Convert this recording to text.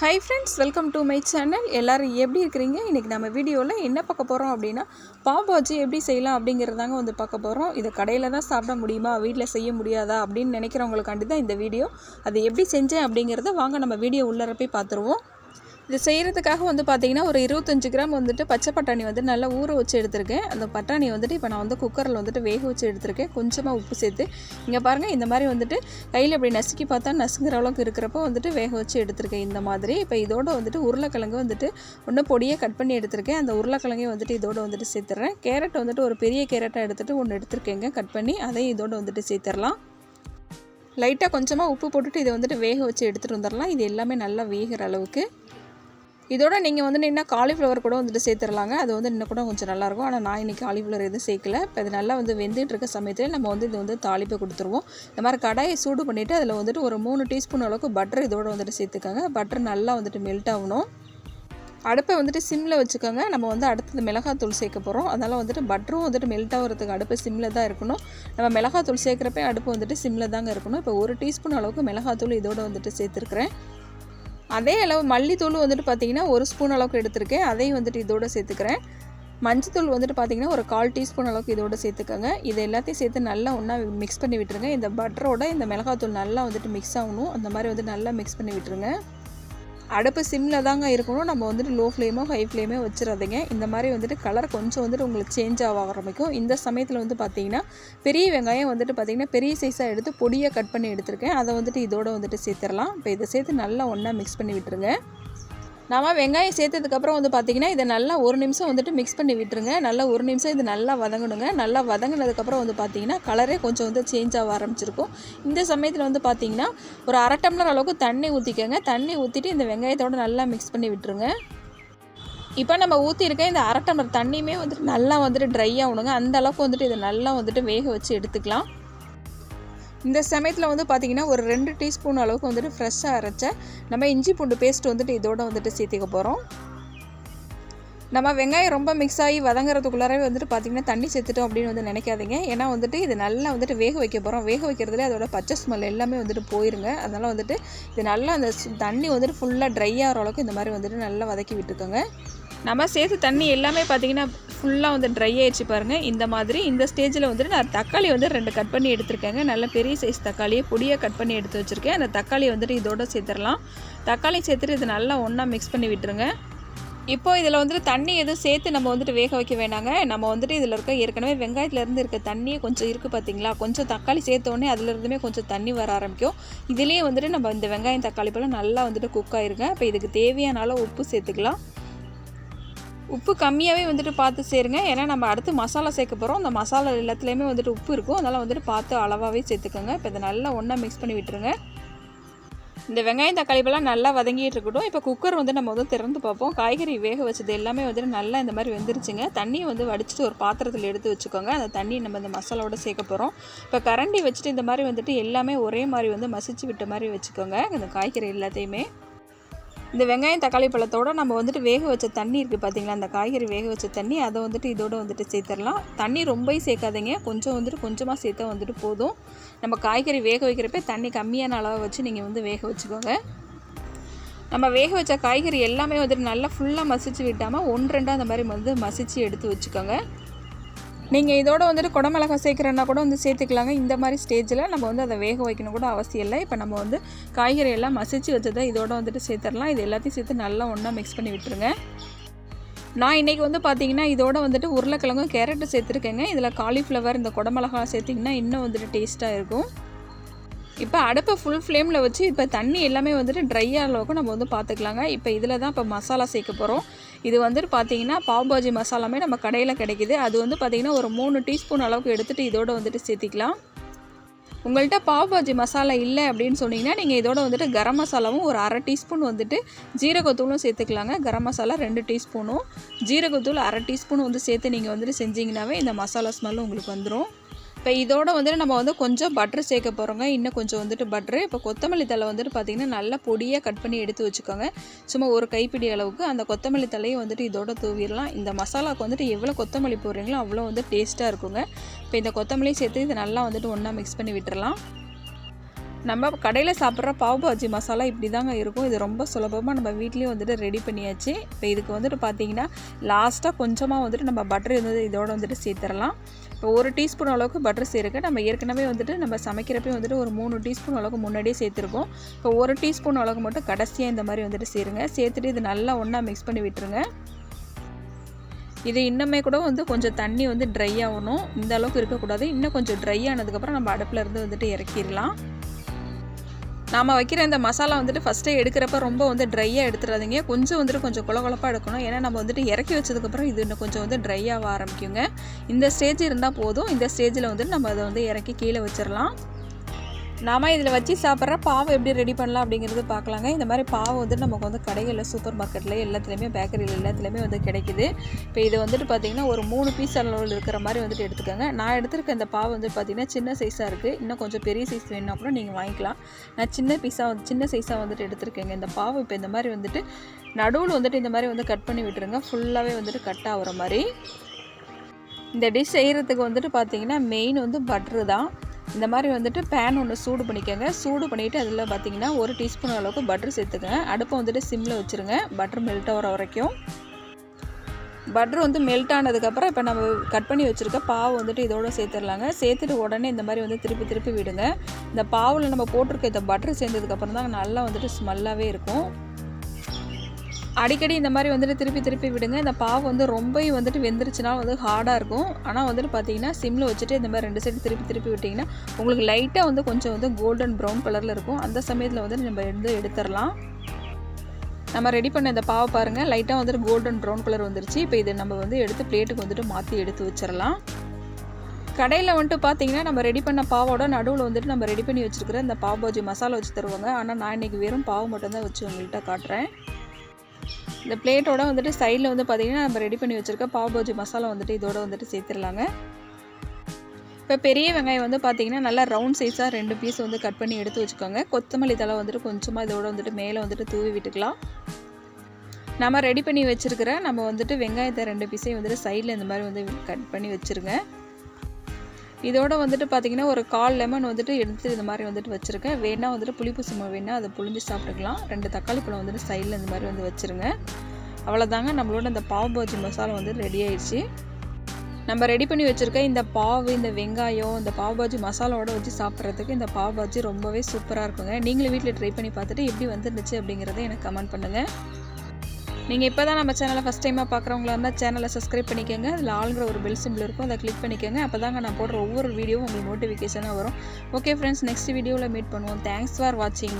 Hi friends, welcome to my channel. எல்லாரும் எப்படி இருக்கீங்க? இன்னைக்கு நம்ம வீடியோல என்ன பார்க்க போறோம் அப்படினா பாவ் பாஜி எப்படி செய்யலாம் அப்படிங்கறதாங்க வந்து பார்க்க போறோம். இத கடையில தான் சாப்பிட முடியுமா, வீட்ல செய்ய முடியாதா அப்படினு நினைக்கிறவங்களுக்காண்டி தான் இந்த வீடியோ. அது எப்படி செஞ்சேன் அப்படிங்கறத வாங்க நம்ம வீடியோ உள்ளர போய் பாத்துருவோம். இது செய்யறதுக்காக வந்து பாத்தீங்கன்னா ஒரு 25 கிராம் வந்துட்டு பச்சை பட்டாணி வந்து நல்லா ஊற வச்சு எடுத்துர்க்கேன். அந்த பட்டாணி வந்துட்டு இப்போ நான் வந்து குக்கர்ல வந்துட்டு வேக வச்சு எடுத்துர்க்கேன். கொஞ்சமா உப்பு சேர்த்து இங்க பாருங்க இந்த மாதிரி வந்துட்டு கையில இப்படி நசுக்கி பார்த்தா நசுங்குற அளவுக்கு இருக்குறப்போ வந்துட்டு வேக வச்சு எடுத்துர்க்கேன் இந்த மாதிரி. இப்போ இதோட வந்துட்டு உருளைக்கிழங்கு வந்துட்டு ஒண்ணு பொடியா கட் பண்ணி எடுத்துர்க்கேன். அந்த உருளைக்கிழங்கை வந்துட்டு இதோட வந்துட்டு சேர்த்துறேன். கேரட் வந்துட்டு ஒரு பெரிய கேரட்டா எடுத்துட்டு ஒன்னு எடுத்துர்க்கேங்க கட் பண்ணி அதையும் இதோட வந்துட்டு சேர்த்துறலாம். லைட்டா கொஞ்சமா உப்பு போட்டுட்டு இதை வந்துட்டு வேக வச்சு எடுத்துட்டு வந்துடலாம். இது எல்லாமே நல்லா வேகிற அளவுக்கு. இதோட நீங்கள் வந்து இன்னும் காலிஃப்ளவர் கூட வந்துட்டு சேர்த்துடலாங்க. அது வந்து இன்னும் கூட கொஞ்சம் நல்லாயிருக்கும். ஆனால் நான் இன்றைக்கி காலிஃப்ளவர் எதுவும் சேர்க்கல. இப்போ இது நல்லா வந்து வெந்துட்டு இருக்க சமயத்தில் நம்ம வந்து இது வந்து தாளிப்பை கொடுத்துருவோம். இந்த மாதிரி கடாயை சூடு பண்ணிவிட்டு அதில் வந்துட்டு ஒரு 3 டீஸ்பூன் அளவுக்கு பட்டர் இதோட வந்துட்டு சேர்த்துக்கோங்க. பட்டர் நல்லா வந்துட்டு மெல்ட் ஆகணும். அடுப்பை வந்துட்டு சிம்மில் வச்சுக்கோங்க. நம்ம வந்து அடுத்தது மிளகாத்தூள் சேர்க்க போகிறோம். அதனால் வந்துட்டு பட்டரும் வந்துட்டு மெல்ட் ஆகிறதுக்கு அடுப்பு சிம்மில் தான் இருக்கணும். நம்ம மிளகாத்தூள் சேர்க்குறப்ப அடுப்பு வந்துட்டு சிம்மில் தாங்க இருக்கணும். இப்போ 1 டீஸ்பூன் அளவுக்கு மிளகாத்தூள் இதோட வந்துட்டு சேர்த்துருக்குறேன். அதே அளவு மல்லித்தூள் வந்துட்டு பார்த்தீங்கன்னா 1 ஸ்பூன் அளவுக்கு எடுத்துருக்கேன். அதையும் வந்துட்டு இதோட சேர்த்துக்கிறேன். மஞ்சத்தூள் வந்துட்டு பார்த்தீங்கன்னா ஒரு 1/4 டீஸ்பூன் அளவுக்கு இதோட சேர்த்துக்கோங்க. இது எல்லாத்தையும் சேர்த்து நல்லா ஒன்றா மிக்ஸ் பண்ணி விட்டுருங்க. இந்த பட்டரோட இந்த மிளகாத்தூள் நல்லா வந்துட்டு மிக்ஸ் ஆகணும். அந்த மாதிரி வந்து நல்லா மிக்ஸ் பண்ணி விட்டுருங்க. அடுப்பு சிம்மில் தாங்க இருக்கணும். நம்ம வந்துட்டு லோ ஃப்ளேமோ ஹை ஃப்ளேமோ வச்சிடாதீங்க. இந்த மாதிரி வந்துட்டு கலர் கொஞ்சம் வந்துட்டு உங்களுக்கு சேஞ்ச் ஆக ஆரம்பிக்கும். இந்த சமயத்தில் வந்து பார்த்தீங்கன்னா பெரிய வெங்காயம் வந்துட்டு பார்த்தீங்கன்னா பெரிய சைஸாக எடுத்து பொடியாக கட் பண்ணி எடுத்துருக்கேன். அதை வந்துட்டு இதோட வந்துட்டு சேர்த்துடலாம். இப்போ இதை சேர்த்து நல்லா ஒன்றா மிக்ஸ் பண்ணி விட்டுருங்க. நம்ம வெங்காயம் சேர்த்ததுக்கப்புறம் வந்து பார்த்திங்கன்னா இதை நல்லா 1 நிமிஷம் வந்துட்டு மிக்ஸ் பண்ணி விட்டுருங்க. நல்லா 1 நிமிஷம் இது நல்லா வதங்கணுங்க. நல்லா வதங்கினதுக்கப்புறம் வந்து பார்த்திங்கன்னா கலரே கொஞ்சம் வந்து சேஞ்ச் ஆக ஆரம்பிச்சிருக்கும். இந்த சமயத்தில் வந்து பார்த்திங்கன்னா ஒரு 1/2 டம்ளர் அளவுக்கு தண்ணி ஊற்றிக்கோங்க. தண்ணி ஊற்றிட்டு இந்த வெங்காயத்தோடு நல்லா மிக்ஸ் பண்ணி விட்டுருங்க. இப்போ நம்ம ஊற்றிருக்க இந்த 1/2 டம்ளர் தண்ணியுமே வந்துட்டு நல்லா வந்துட்டு ட்ரை ஆகணுங்க. அந்த அளவுக்கு வந்துட்டு இதை நல்லா வந்துட்டு வேக வச்சு எடுத்துக்கலாம். இந்த சமயத்தில் வந்து பார்த்திங்கன்னா ஒரு 2 டீஸ்பூன் அளவுக்கு வந்துட்டு ஃப்ரெஷ்ஷாக அரைச்ச நம்ம இஞ்சி பூண்டு பேஸ்ட் வந்துட்டு இதோட வந்துட்டு சேர்த்துக்க போகிறோம். நம்ம வெங்காயம் ரொம்ப மிக்ஸ் ஆகி வதங்குறதுக்குள்ளாரவே வந்துட்டு பார்த்திங்கன்னா தண்ணி சேர்த்துட்டோம் அப்படின்னு வந்து நினைக்காதீங்க. ஏன்னா வந்துட்டு இது நல்லா வந்துட்டு வேக வைக்க போகிறோம். வேக வைக்கிறதுலே அதோட பச்சை ஸ்மெல் எல்லாமே வந்துட்டு போயிருங்க. அதனால் வந்துட்டு இது நல்லா அந்த தண்ணி வந்துட்டு ஃபுல்லாக ட்ரை ஆகிற அளவுக்கு இந்த மாதிரி வந்துட்டு நல்லா வதக்கி விட்டுக்கோங்க. நம்ம சேர்த்து தண்ணி எல்லாமே பார்த்திங்கன்னா ஃபுல்லாக வந்து ட்ரை ஆகிடுச்சு பாருங்கள். இந்த மாதிரி இந்த ஸ்டேஜில் வந்துட்டு நான் தக்காளி வந்து 2 கட் பண்ணி எடுத்துருக்கேங்க. நல்ல பெரிய சைஸ் தக்காளியை பொடியாக கட் பண்ணி எடுத்து வச்சுருக்கேன். அந்த தக்காளியை வந்துட்டு இதோட சேர்த்துடலாம். தக்காளி சேர்த்துட்டு இது நல்லா ஒன்றா மிக்ஸ் பண்ணி விட்டுருங்க. இப்போ இதில் வந்துட்டு தண்ணி எதுவும் சேர்த்து நம்ம வந்துட்டு வேக வைக்க வேண்டாங்க. நம்ம வந்துட்டு இதில் இருக்க ஏற்கனவே வெங்காயத்துலேருந்து இருக்க தண்ணியே கொஞ்சம் இருக்குது பார்த்திங்களா. கொஞ்சம் தக்காளி சேர்த்தோடனே அதுலேருந்துமே கொஞ்சம் தண்ணி வர ஆரம்பிக்கும். இதுலேயே வந்துட்டு நம்ம இந்த வெங்காயம் தக்காளி போல் நல்லா வந்துட்டு குக் ஆகிருங்க. இப்போ இதுக்கு தேவையான அளவு உப்பு சேர்த்துக்கலாம். உப்பு கம்மியாகவே வந்துட்டு பார்த்து சேருங்க. ஏன்னா நம்ம அடுத்து மசாலா சேர்க்க போகிறோம். அந்த மசாலா எல்லாத்துலேயுமே வந்துட்டு உப்பு இருக்கும். அதனால் வந்துட்டு பார்த்து அளவாகவே சேர்த்துக்கோங்க. இப்போ இதை நல்லா ஒன்றா மிக்ஸ் பண்ணி விட்டுருங்க. இந்த வெங்காயம் தக்காளிப்பெல்லாம் நல்லா வதங்கிட்டு இருக்கட்டும். இப்போ குக்கர் வந்து நம்ம வந்து திறந்து பார்ப்போம். காய்கறி வேக வச்சது எல்லாமே வந்துட்டு நல்லா இந்த மாதிரி வெந்துருச்சுங்க. தண்ணியை வந்து வடிச்சிட்டு ஒரு பாத்திரத்தில் எடுத்து வச்சுக்கோங்க. அந்த தண்ணியை நம்ம இந்த மசாலாவோட சேர்க்க போகிறோம். இப்போ கரண்டி வச்சுட்டு இந்த மாதிரி வந்துட்டு எல்லாமே ஒரே மாதிரி வந்து மசிச்சு விட்ட மாதிரி வச்சுக்கோங்க. இந்த காய்கறி எல்லாத்தையுமே இந்த வெங்காயம் தக்காளி பழத்தோடு நம்ம வந்துட்டு வேக வச்ச தண்ணி இருக்குது பார்த்திங்களா, அந்த காய்கறி வேக வச்ச தண்ணி அதை வந்துட்டு இதோடு வந்துட்டு சேர்த்துடலாம். தண்ணி ரொம்பவும் சேர்க்காதீங்க. கொஞ்சம் வந்துட்டு கொஞ்சமாக சேர்த்தா வந்துட்டு போதும். நம்ம காய்கறி வேக வைக்கிறப்ப தண்ணி கம்மியான அளவை வச்சு நீங்கள் வந்து வேக வச்சுக்கோங்க. நம்ம வேக வச்ச காய்கறி எல்லாமே வந்துட்டு நல்லா ஃபுல்லாக மசிச்சு விட்டாமல் 1-2 அந்த மாதிரி வந்து மசிச்சு எடுத்து வச்சுக்கோங்க. நீங்கள் இதோட வந்துட்டு குடமிளகாய் சேர்க்குறேன்னா கூட வந்து சேர்த்துக்கலாங்க. இந்த மாதிரி ஸ்டேஜில் நம்ம வந்து அதை வேக வைக்கணும் கூட அவசியம் இல்லை. இப்போ நம்ம வந்து காய்கறி எல்லாம் மசிச்சு வச்சதை இதோட வந்துட்டு சேர்த்துடலாம். இது எல்லாத்தையும் சேர்த்து நல்லா ஒன்றா மிக்ஸ் பண்ணி விட்டுருங்க. நான் இன்றைக்கி வந்து பார்த்திங்கன்னா இதோட வந்துட்டு உருளைக்கிழங்கும் கேரட்டும் சேர்த்துருக்கேங்க. இதில் காலிஃப்ளவர் இந்த குடமிளகாய் சேர்த்திங்கன்னா இன்னும் வந்துட்டு டேஸ்ட்டாக இருக்கும். இப்போ அடுப்பை ஃபுல் ஃப்ளேமில் வச்சு இப்போ தண்ணி எல்லாமே வந்துட்டு ட்ரை ஆகிற அளவுக்கு நம்ம வந்து பார்த்துக்கலாங்க. இப்போ இதில் தான் இப்போ மசாலா சேர்க்க போகிறோம். இது வந்துட்டு பார்த்திங்கன்னா பாவ் பாஜி மசாலாமே நம்ம கடையில் கிடைக்கிது. அது வந்து பார்த்திங்கன்னா ஒரு 3 டீஸ்பூன் அளவுக்கு எடுத்துகிட்டு இதோட வந்துட்டு சேர்த்திக்கலாம். உங்கள்கிட்ட பாவ் பாஜி மசாலா இல்லை அப்படின்னு சொன்னீங்கன்னா நீங்கள் இதோட வந்துட்டு கரம் மசாலாவும் ஒரு 1/2 டீஸ்பூன் வந்துட்டு ஜீரகத்தூளும் சேர்த்துக்கலாங்க. கரம் மசாலா 2 டீஸ்பூனும் ஜீரகத்தூள் 1/2 டீஸ்பூன் வந்து சேர்த்து நீங்கள் வந்துட்டு செஞ்சிங்கனாவே இந்த மசாலா ஸ்மெல்லும் உங்களுக்கு வந்துடும். இப்போ இதோட வந்துட்டு நம்ம வந்து கொஞ்சம் பட்டர் சேர்க்க போகிறோங்க. இன்னும் கொஞ்சம் வந்துட்டு பட்டரு. இப்போ கொத்தமல்லி தழை வந்துட்டு பார்த்திங்கன்னா நல்லா பொடியாக கட் பண்ணி எடுத்து வச்சுக்கோங்க. சும்மா ஒரு கைப்பிடி அளவுக்கு அந்த கொத்தமல்லி தழையை வந்துட்டு இதோட தூவிடலாம். இந்த மசாலாவுக்கு வந்துட்டு எவ்வளோ கொத்தமல்லி போடுறீங்களோ அவ்வளோ வந்து டேஸ்ட்டாக இருக்குங்க. இப்போ இந்த கொத்தமல்லியும் சேர்த்து இதை நல்லா வந்துட்டு ஒன்றா மிக்ஸ் பண்ணி விட்டுறலாம். நம்ம கடையில் சாப்பிட்ற பாவ் பாஜி மசாலா இப்படி தாங்க இருக்கும். இது ரொம்ப சுலபமாக நம்ம வீட்லேயே வந்துட்டு ரெடி பண்ணியாச்சு. இப்போ இதுக்கு வந்துட்டு பார்த்திங்கன்னா லாஸ்ட்டாக கொஞ்சமாக வந்துட்டு நம்ம பட்டர் இதோடு வந்துட்டு சேர்த்துடலாம். இப்போ 1 டீஸ்பூன் அளவுக்கு பட்டர் சேர்க்க நம்ம ஏற்கனவே வந்துட்டு நம்ம சமைக்கிறப்பே வந்துட்டு ஒரு 3 டீஸ்பூன் அளவுக்கு முன்னாடியே சேர்த்துருக்கோம். இப்போ 1 டீஸ்பூன் அளவுக்கு மட்டும் கடைசியாக இந்த மாதிரி வந்துட்டு சேருங்க. சேர்த்துட்டு இது நல்லா ஒன்றா மிக்ஸ் பண்ணி விட்டுருங்க. இது இன்னுமே கூட வந்து கொஞ்சம் தண்ணி வந்து ட்ரை ஆகணும். இந்த அளவுக்கு இருக்கக்கூடாது. இன்னும் கொஞ்சம் ட்ரை ஆனதுக்கப்புறம் நம்ம அடுப்பில் இருந்து வந்துட்டு இறக்கிடலாம். நாம் வைக்கிற இந்த மசாலா வந்துட்டு ஃபஸ்ட்டே எடுக்கிறப்ப ரொம்ப வந்து ட்ரையாக எடுத்துடாதீங்க. கொஞ்சம் வந்துட்டு கொஞ்சம் கொலகொலப்பாக எடுக்கணும். ஏன்னா நம்ம வந்துட்டு இறக்கி வச்சதுக்கப்புறம் இது இன்னும் கொஞ்சம் வந்து ட்ரை ஆக ஆரம்பிக்குங்க. இந்த ஸ்டேஜ் இருந்தால் போதும். இந்த ஸ்டேஜில் வந்துட்டு நம்ம அதை வந்து இறக்கி கீழே வச்சிடலாம். நாம் இதில் வச்சு சாப்பிட்ற பாவை எப்படி ரெடி பண்ணலாம் அப்படிங்கிறது பார்க்கலாங்க. இந்த மாதிரி பாவை வந்துட்டு நமக்கு வந்து கடைகளில் சூப்பர் மார்க்கெட்டில் எல்லாத்துலேயுமே பேக்கரியில் எல்லாத்துலேயுமே வந்து கிடைக்குது. இப்போ இது வந்துட்டு பார்த்திங்கன்னா ஒரு 3 பீஸ் அளவில் இருக்கிற மாதிரி வந்துட்டு எடுத்துக்கோங்க. நான் எடுத்துருக்க இந்த பாவை வந்துட்டு பார்த்திங்கன்னா சின்ன சைஸாக இருக்குது. இன்னும் கொஞ்சம் பெரிய சைஸ் வேணுன்னா கூட நீங்கள் வாங்கிக்கலாம். நான் சின்ன சைஸாக வந்துட்டு எடுத்துருக்கேங்க. இந்த பாவை இப்போ இந்த மாதிரி வந்துட்டு நடுவில் வந்துட்டு இந்த மாதிரி வந்து கட் பண்ணி விட்டுருங்க. ஃபுல்லாகவே வந்துட்டு கட் ஆகிற மாதிரி. இந்த டிஷ் செய்கிறதுக்கு வந்துட்டு பார்த்திங்கன்னா மெயின் வந்து பட்ரு தான். இந்த மாதிரி வந்துட்டு பேன் ஒன்று சூடு பண்ணிக்கோங்க. சூடு பண்ணிவிட்டு அதில் பார்த்திங்கன்னா 1 டீஸ்பூன் அளவுக்கு பட்டர் சேர்த்துக்கங்க. அடுப்பை வந்துட்டு சிம்மில் வச்சுருங்க. பட்டர் மெல்ட் ஆகிற வரைக்கும். பட்டர் வந்து மெல்ட் ஆனதுக்கப்புறம் இப்போ நம்ம கட் பண்ணி வச்சுருக்க பாவு வந்துட்டு இதோடு சேர்த்துடலாங்க. சேர்த்துட்டு உடனே இந்த மாதிரி வந்து திருப்பி விடுங்க. இந்த பாவில் நம்ம போட்டிருக்க இந்த பட்டர் சேர்ந்ததுக்கப்புறம் தான் நல்லா வந்துட்டு ஸ்மெல்லாகவே இருக்கும். அடிக்கடி இந்த மாதிரி வந்துட்டு திருப்பி விடுங்க. இந்த பாவு வந்து ரொம்ப வந்துட்டு வெந்துருச்சுனா வந்து ஹார்டாக இருக்கும். ஆனால் வந்துட்டு பார்த்திங்கன்னா சிம்மில் வச்சுட்டு இந்த மாதிரி 2 சைடு திருப்பி விட்டிங்கன்னா உங்களுக்கு லைட்டாக வந்து கொஞ்சம் வந்து கோல்டன் ப்ரௌன் கலரில் இருக்கும். அந்த சமயத்தில் வந்து நம்ம எடுத்துடலாம். நம்ம ரெடி பண்ண இந்த பாவை பாருங்கள், லைட்டாக வந்துட்டு கோல்டன் ப்ரௌன் கலர் வந்துருச்சு. இப்போ இது நம்ம வந்து எடுத்து பிளேட்டுக்கு வந்துட்டு மாற்றி எடுத்து வச்சிடலாம். கடையில் வந்துட்டு பார்த்திங்கன்னா நம்ம ரெடி பண்ண பாவோட நடுவில் வந்துட்டு நம்ம ரெடி பண்ணி வச்சுருக்கிற இந்த பாவ் பாஜி மசாலா வச்சு தருவாங்க. ஆனால் நான் இன்றைக்கி வெறும் பாவு மட்டும்தான் வச்சு உங்கள்கிட்ட காட்டுறேன். இந்த பிளேட்டோட வந்துட்டு சைடில் வந்து பார்த்திங்கன்னா நம்ம ரெடி பண்ணி வச்சுருக்க பாவ் பாஜி மசாலா வந்துட்டு இதோட வந்துட்டு சேர்த்துடலாங்க. இப்போ பெரிய வெங்காயம் வந்து பார்த்திங்கன்னா நல்லா ரவுண்ட் சைஸாக 2 பீஸ் வந்து கட் பண்ணி எடுத்து வச்சுக்கோங்க. கொத்தமல்லி தழை வந்துட்டு கொஞ்சமாக இதோட வந்துட்டு மேலே வந்துட்டு தூவி விட்டுக்கலாம். நம்ம ரெடி பண்ணி வச்சுருக்கிற நம்ம வந்துட்டு வெங்காயத்தை 2 பீஸையும் வந்துட்டு சைடில் இந்த மாதிரி வந்து கட் பண்ணி வச்சுருங்க. இதோட வந்துட்டு பார்த்திங்கன்னா ஒரு 1/4 லெமன் வந்துட்டு எடுத்து இந்த மாதிரி வந்துட்டு வச்சுருக்கேன். வேணால் வந்துட்டு புளிப்பு சும்மா வேணால் அதை புளிஞ்சு சாப்பிட்டுக்கலாம். 2 தக்காளி பழம் வந்துட்டு சைடில் இந்த மாதிரி வந்து வச்சுருங்க. அவ்வளோதாங்க, நம்மளோட இந்த பாவ் பாஜி மசாலா வந்து ரெடி ஆயிடுச்சு. நம்ம ரெடி பண்ணி வச்சுருக்க இந்த பாவு, இந்த வெங்காயம், இந்த பாவ் பாஜி மசாலாவோட வச்சு சாப்பிட்றதுக்கு இந்த பாவ் பாஜி ரொம்பவே சூப்பராக இருக்குங்க. நீங்களும் வீட்டில் ட்ரை பண்ணி பார்த்துட்டு எப்படி வந்துருந்துச்சு அப்படிங்கிறத எனக்கு கமெண்ட் பண்ணுங்கள். நீங்கள் இப்போ தான் நம்ம சேனலை ஃபஸ்ட் டைமாக பார்க்குறவங்களா இருந்தால் சேனலை சப்ஸ்கிரைப் பண்ணிக்கோங்க. அதில் ஆளுங்கிற ஒரு பெல் சிம்பிள் இருக்கும், அதை கிளிக் பண்ணிக்கோங்க. அப்போ தாங்க நான் போடுற ஒவ்வொரு வீடியோவும் உங்களுக்கு நோட்டிஃபிகேஷனாக வரும். ஓகே ஃப்ரெண்ட்ஸ், நெக்ஸ்ட் வீடியோவில் மீட் பண்ணுவோம். தேங்க்ஸ் ஃபார் வாட்சிங்.